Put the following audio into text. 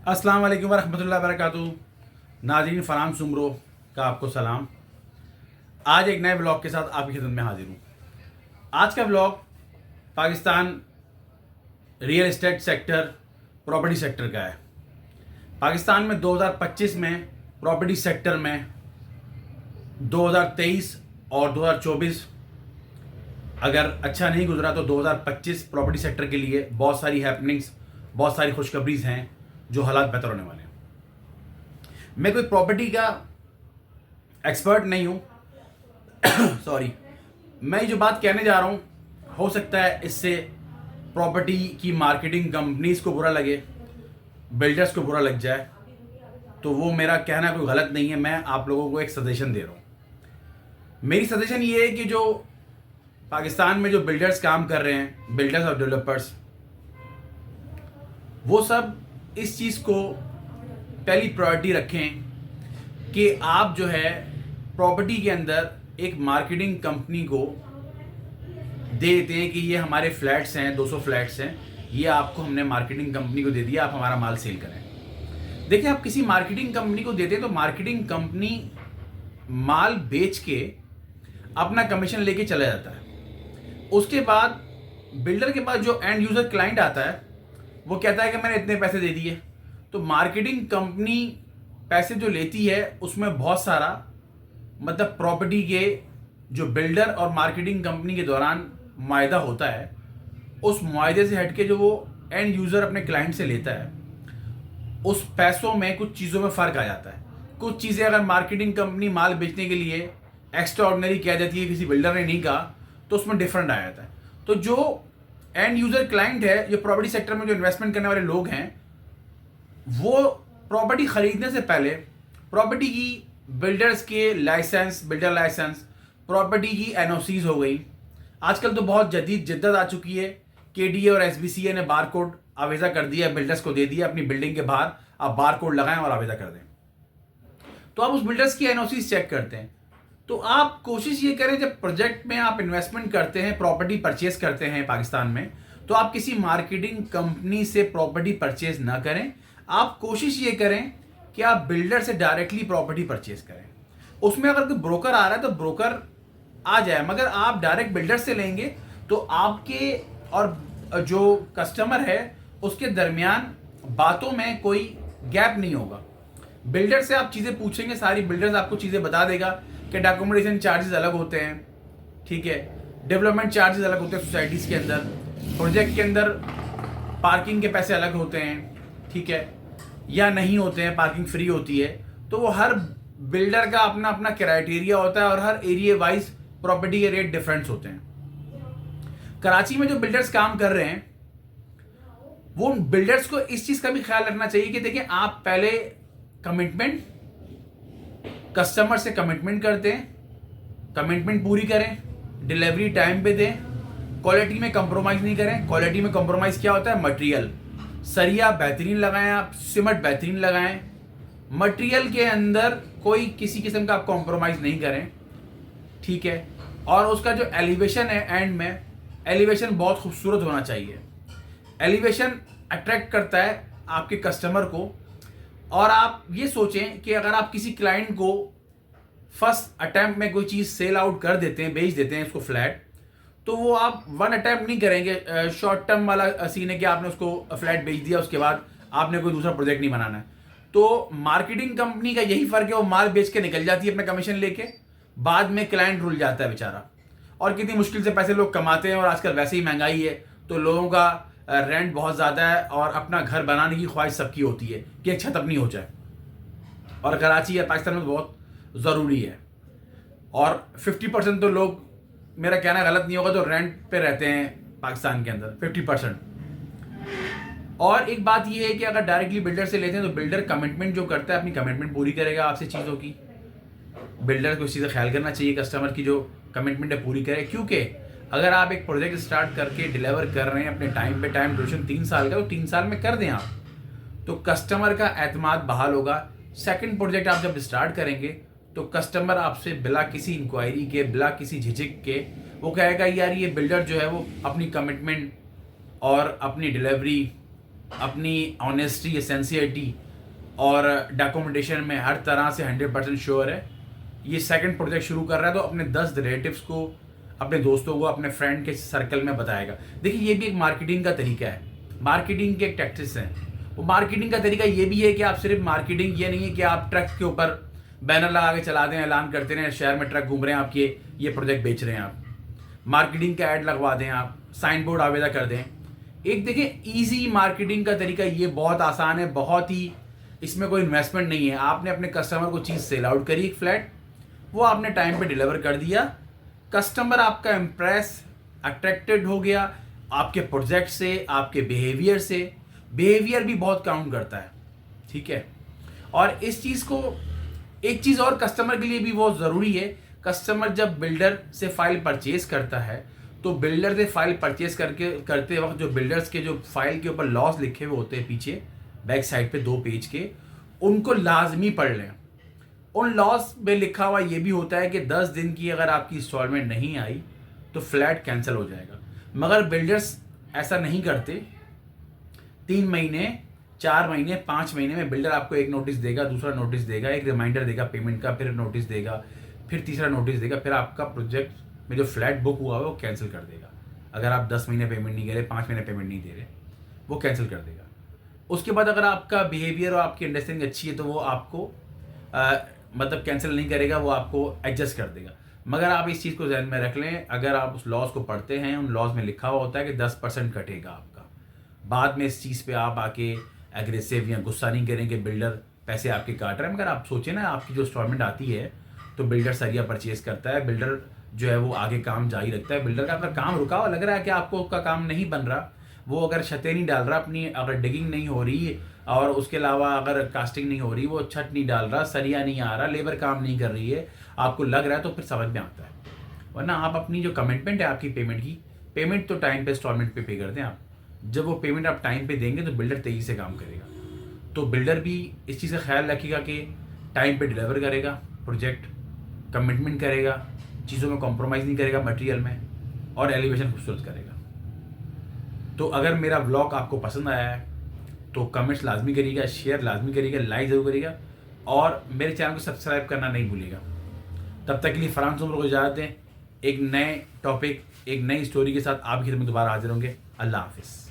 अस्सलाम वालेकुम वरहमतुल्लाहि वबरकातुहू। नाज़रीन, फरहान सुमरो का आपको सलाम। आज एक नए ब्लॉग के साथ आपकी खिदमत में हाजिर हूँ। आज का blog Pakistan real estate sector, property sector का है। पाकिस्तान में 2025 में प्रॉपर्टी सेक्टर में 2023 और 2024 अगर अच्छा नहीं गुजरा तो 2025 प्रॉपर्टी सेक्टर के लिए बहुत सारी हैपनिंग्स, बहुत सारी खुशखबरीज हैं जो हालात बेहतर होने वाले हैं। मैं कोई प्रॉपर्टी का एक्सपर्ट नहीं हूँ सॉरी। मैं जो बात कहने जा रहा हूँ, हो सकता है इससे प्रॉपर्टी की मार्केटिंग कंपनीज को बुरा लगे, बिल्डर्स को बुरा लग जाए, तो वो मेरा कहना कोई गलत नहीं है। मैं आप लोगों को एक सजेशन दे रहा हूँ। मेरी सजेशन ये है कि जो पाकिस्तान में जो बिल्डर्स काम कर रहे हैं, बिल्डर्स और डेवलपर्स, वो सब इस चीज़ को पहली प्रायोरिटी रखें कि आप जो है प्रॉपर्टी के अंदर एक मार्केटिंग कंपनी को दे देते हैं कि ये हमारे फ्लैट्स हैं, 200 फ्लैट्स हैं, ये आपको हमने मार्केटिंग कंपनी को दे दिया, आप हमारा माल सेल करें। देखिए, आप किसी मार्केटिंग कंपनी को देते हैं तो मार्केटिंग कंपनी माल बेच के अपना कमीशन लेके चला जाता है। उसके बाद बिल्डर के पास जो एंड यूज़र क्लाइंट आता है वो कहता है कि मैंने इतने पैसे दे दिए। तो मार्केटिंग कंपनी पैसे जो लेती है उसमें बहुत सारा मतलब प्रॉपर्टी के जो बिल्डर और मार्केटिंग कंपनी के दौरान मुआहदा होता है, उस मुआहदे से हटके जो वो एंड यूज़र अपने क्लाइंट से लेता है, उस पैसों में कुछ चीज़ों में फ़र्क आ जाता है। कुछ चीज़ें अगर मार्केटिंग कंपनी माल बेचने के लिए एक्स्ट्रा ऑर्डिनरी कह देती है, किसी बिल्डर ने नहीं कहा, तो उसमें डिफरेंट आ जाता है। तो जो एंड यूज़र क्लाइंट है, जो प्रॉपर्टी सेक्टर में जो इन्वेस्टमेंट करने वाले लोग हैं, वो प्रॉपर्टी खरीदने से पहले प्रॉपर्टी की बिल्डर्स के लाइसेंस, बिल्डर लाइसेंस, प्रॉपर्टी की एनओसीज हो गई। आजकल तो बहुत जदीद जिद्दत आ चुकी है। केडीए और एसबीसीए ने बार कोड आवेजा कर दिया, बिल्डर्स को दे दिया, अपनी बिल्डिंग के बाहर आप बार कोड लगाएं और आवेजा कर दें। तो आप उस बिल्डर्स की एनओसीज चेक करते हैं। तो आप कोशिश ये करें, जब प्रोजेक्ट में आप इन्वेस्टमेंट करते हैं, प्रॉपर्टी परचेज करते हैं पाकिस्तान में, तो आप किसी मार्केटिंग कंपनी से प्रॉपर्टी परचेज ना करें। आप कोशिश ये करें कि आप बिल्डर से डायरेक्टली प्रॉपर्टी परचेज करें। उसमें अगर कोई ब्रोकर आ रहा है तो ब्रोकर आ जाए, मगर आप डायरेक्ट बिल्डर से लेंगे तो आपके और जो कस्टमर है उसके दरमियान बातों में कोई गैप नहीं होगा। बिल्डर से आप चीज़ें पूछेंगे, सारी बिल्डर्स आपको चीज़ें बता देगा कि डॉक्यूमेंटेशन चार्जेस अलग होते हैं, ठीक है, डेवलपमेंट चार्जेस अलग होते हैं सोसाइटीज़ के अंदर, प्रोजेक्ट के अंदर पार्किंग के पैसे अलग होते हैं, ठीक है, या नहीं होते हैं, पार्किंग फ्री होती है। तो वो हर बिल्डर का अपना अपना क्राइटेरिया होता है और हर एरिया वाइज प्रॉपर्टी के रेट डिफरेंस होते हैं। कराची में जो बिल्डर्स काम कर रहे हैं, वो बिल्डर्स को इस चीज़ का भी ख्याल रखना चाहिए कि देखिए, आप पहले कमिटमेंट, कस्टमर से कमिटमेंट करते हैं, कमिटमेंट पूरी करें, डिलीवरी टाइम पे दें, क्वालिटी में कंप्रोमाइज़ नहीं करें। क्वालिटी में कंप्रोमाइज़ क्या होता है? मटेरियल, सरिया बेहतरीन लगाएं, आप सीमेंट बेहतरीन लगाएं, मटेरियल के अंदर कोई किसी किस्म का आप कॉम्प्रोमाइज़ नहीं करें, ठीक है। और उसका जो एलिवेशन है, एंड में एलिवेशन बहुत खूबसूरत होना चाहिए। एलिवेशन अट्रैक्ट करता है आपके कस्टमर को। और आप ये सोचें कि अगर आप किसी क्लाइंट को फर्स्ट अटैम्प्ट में कोई चीज़ सेल आउट कर देते हैं, बेच देते हैं उसको फ्लैट, तो वो आप वन अटैम्प्ट नहीं करेंगे। शॉर्ट टर्म वाला सीन है कि आपने उसको फ्लैट बेच दिया, उसके बाद आपने कोई दूसरा प्रोजेक्ट नहीं बनाना है। तो मार्केटिंग कंपनी का यही फ़र्क है, वो माल बेच के निकल जाती है अपना कमीशन लेके, बाद में क्लाइंट रुल जाता है बेचारा। और कितनी मुश्किल से पैसे लोग कमाते हैं, और आजकल वैसे ही महंगाई है तो लोगों का रेंट बहुत ज़्यादा है, और अपना घर बनाने की ख्वाहिश सबकी होती है कि एक छत अपनी हो जाए। और कराची या पाकिस्तान में बहुत ज़रूरी है। और 50% तो लोग, मेरा कहना गलत नहीं होगा, तो रेंट पे रहते हैं पाकिस्तान के अंदर 50%। और एक बात यह है कि अगर डायरेक्टली बिल्डर से लेते हैं तो बिल्डर कमिटमेंट जो करता है, अपनी कमिटमेंट पूरी करेगा आपसे चीज़ों की। बिल्डर को इस चीज़ का ख्याल करना चाहिए, कस्टमर की जो कमिटमेंट है पूरी करे। क्योंकि अगर आप एक प्रोजेक्ट स्टार्ट करके डिलीवर कर रहे हैं अपने टाइम पे, टाइम ड्यूरेशन 3 साल का, तो 3 साल में कर दें आप, तो कस्टमर का एतमाद बहाल होगा। सेकंड प्रोजेक्ट आप जब स्टार्ट करेंगे तो कस्टमर आपसे बिला किसी इंक्वायरी के, बिला किसी झिझक के, वो कहेगा यार ये बिल्डर जो है वो अपनी कमिटमेंट और अपनी डिलीवरी अपनी ऑनेस्टी या सिंसियरिटी और डॉक्यूमेंटेशन में हर तरह से 100% श्योर है, ये सेकंड प्रोजेक्ट शुरू कर रहा है, तो अपने 10 रिलेटिव्स को, अपने दोस्तों को, अपने फ्रेंड के सर्कल में बताएगा। देखिए ये भी एक मार्केटिंग का तरीका है, मार्केटिंग के एक टैक्टिक्स हैं। वो मार्केटिंग का तरीका ये भी है कि आप सिर्फ मार्केटिंग, ये नहीं है कि आप ट्रक के ऊपर बैनर लगा के चला दें, ऐलान करते रहें शहर में ट्रक घूम रहे हैं आपके, ये प्रोजेक्ट बेच रहे हैं आप। मार्केटिंग का ऐड लगवा दें आप, साइन बोर्ड आवेदन कर दें। एक देखिए इजी मार्केटिंग का तरीका ये बहुत आसान है, बहुत ही, इसमें कोई इन्वेस्टमेंट नहीं है। आपने अपने कस्टमर को चीज़ सेल आउट करी, एक फ्लैट, वो आपने टाइम पे डिलीवर कर दिया, कस्टमर आपका इम्प्रेस, अट्रैक्टेड हो गया आपके प्रोजेक्ट से, आपके बिहेवियर से। बिहेवियर भी बहुत काउंट करता है, ठीक है। और इस चीज़ को, एक चीज़ और कस्टमर के लिए भी बहुत ज़रूरी है, कस्टमर जब बिल्डर से फाइल परचेज करता है, तो बिल्डर से फाइल परचेज करते वक्त जो बिल्डर्स के जो फाइल के ऊपर लॉस लिखे हुए होते हैं पीछे बैक साइड पे 2 पेज के, उनको लाजमी पढ़ लें। उन लॉस में लिखा हुआ ये भी होता है कि 10 दिन की अगर आपकी इंस्टॉलमेंट नहीं आई तो फ्लैट कैंसिल हो जाएगा। मगर बिल्डर्स ऐसा नहीं करते। 3 महीने, 4 महीने, 5 महीने में बिल्डर आपको एक नोटिस देगा, दूसरा नोटिस देगा, एक रिमाइंडर देगा पेमेंट का, फिर नोटिस देगा, फिर तीसरा नोटिस देगा, फिर आपका प्रोजेक्ट में जो फ्लैट बुक हुआ है वो कैंसिल कर देगा। अगर आप 10 महीने पेमेंट नहीं करे, 5 महीने पेमेंट नहीं दे रहे, वो कैंसिल कर देगा। उसके बाद अगर आपका बिहेवियर और आपकी अंडरस्टैंडिंग अच्छी है तो वो आपको मतलब कैंसिल नहीं करेगा, वो आपको एडजस्ट कर देगा। मगर आप इस चीज़ को ध्यान में रख लें, अगर आप उस लॉज को पढ़ते हैं, उन लॉज में लिखा हुआ होता है कि 10% कटेगा आपका। बाद में इस चीज़ पे आप आके एग्रेसिव या गुस्सा नहीं करें कि बिल्डर पैसे आपके काट रहे हैं। मगर आप सोचें ना, आपकी जो इंस्टॉलमेंट आती है तो बिल्डर सरिया परचेज करता है, बिल्डर जो है वो आगे काम जारी रखता है। बिल्डर का अगर काम रुका हुआ लग रहा है कि आपको उसका काम नहीं बन रहा, वो अगर छतें नहीं डाल रहा अपनी, अगर डिगिंग नहीं हो रही और उसके अलावा अगर कास्टिंग नहीं हो रही, वो छत नहीं डाल रहा, सरिया नहीं आ रहा, लेबर काम नहीं कर रही है, आपको लग रहा है, तो फिर समझ में आता है। वरना आप अपनी जो कमिटमेंट है आपकी पेमेंट की, पेमेंट तो टाइम पे इंस्टॉलमेंट पे कर दें आप। जब वो पेमेंट आप टाइम पे देंगे तो बिल्डर तेज़ी से काम करेगा। तो बिल्डर भी इस चीज़ का ख्याल रखेगा कि टाइम पे डिलीवर करेगा प्रोजेक्ट, कमिटमेंट करेगा, चीज़ों में कॉम्प्रोमाइज़ नहीं करेगा मटेरियल में, और एलिवेशन खूबसूरत करेगा। तो अगर मेरा व्लॉग आपको पसंद आया है तो कमेंट्स लाजमी करिएगा, शेयर लाजमी करिएगा, लाइक ज़रूर करिएगा, और मेरे चैनल को सब्सक्राइब करना नहीं भूलिएगा। तब तक के लिए फरहान सुमर को इजाज़त दें। एक नए टॉपिक, एक नई स्टोरी के साथ आपकी खिदमत में दोबारा हाजिर होंगे। अल्लाह हाफिज़।